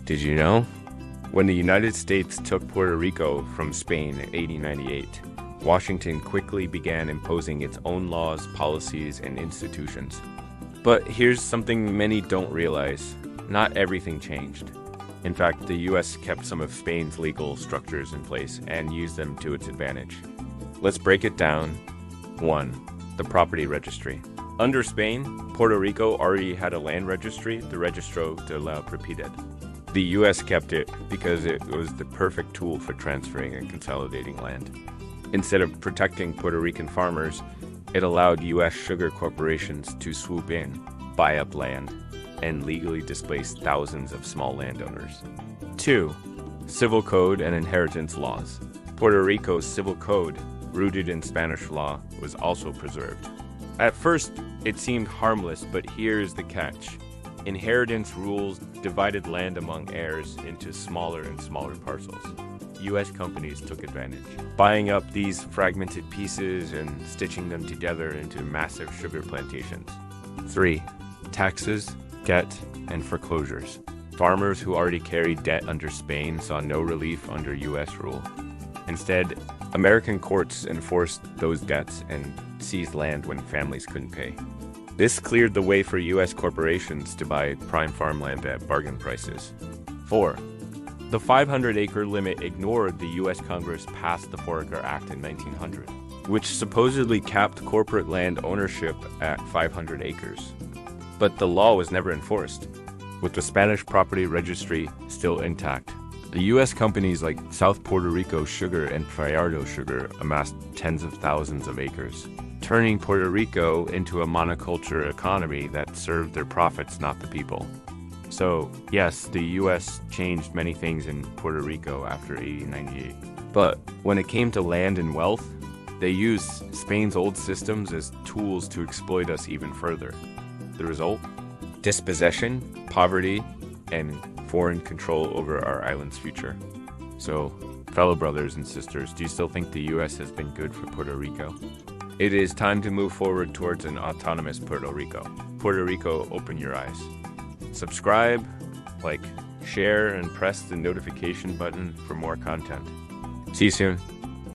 Did you know? When the United States took Puerto Rico from Spain in 1898, Washington quickly began imposing its own laws, policies, and institutions. But here's something many don't realize. Not everything changed. In fact, the US kept some of Spain's legal structures in place and used them to its advantage. Let's break it down. 1. The property registry. Under Spain, Puerto Rico already had a land registry, the Registro de la Propiedad. The US kept it because it was the perfect tool for transferring and consolidating land. Instead of protecting Puerto Rican farmers, it allowed US sugar corporations to swoop in, buy up land, and legally displace thousands of small landowners. 2. Civil code and inheritance laws. Puerto Rico's civil code, rooted in Spanish law, was also preserved. At first, it seemed harmless, but here's the catch. Inheritance rules divided land among heirs into smaller and smaller parcels. U.S. companies took advantage, buying up these fragmented pieces and stitching them together into massive sugar plantations. 3. Taxes, debt, and foreclosures. Farmers who already carried debt under Spain saw no relief under U.S. rule. Instead, American courts enforced those debts and seized land when families couldn't pay. This cleared the way for U.S. corporations to buy prime farmland at bargain prices. 4. The 500-acre limit ignored the U.S. Congress passed the Foraker Act in 1900, which supposedly capped corporate land ownership at 500 acres. But the law was never enforced, with the Spanish property registry still intact. The U.S. companies like South Puerto Rico Sugar and Fajardo Sugar amassed tens of thousands of acres, turning Puerto Rico into a monoculture economy that served their profits, not the people. So, yes, the U.S. changed many things in Puerto Rico after 1898. But when it came to land and wealth, they used Spain's old systems as tools to exploit us even further. The result? Dispossession, poverty, and foreign control over our island's future. So, fellow brothers and sisters, do you still think the U.S. has been good for Puerto Rico? It is time to move forward towards an autonomous Puerto Rico. Puerto Rico, open your eyes. Subscribe, like, share, and press the notification button for more content. See you soon.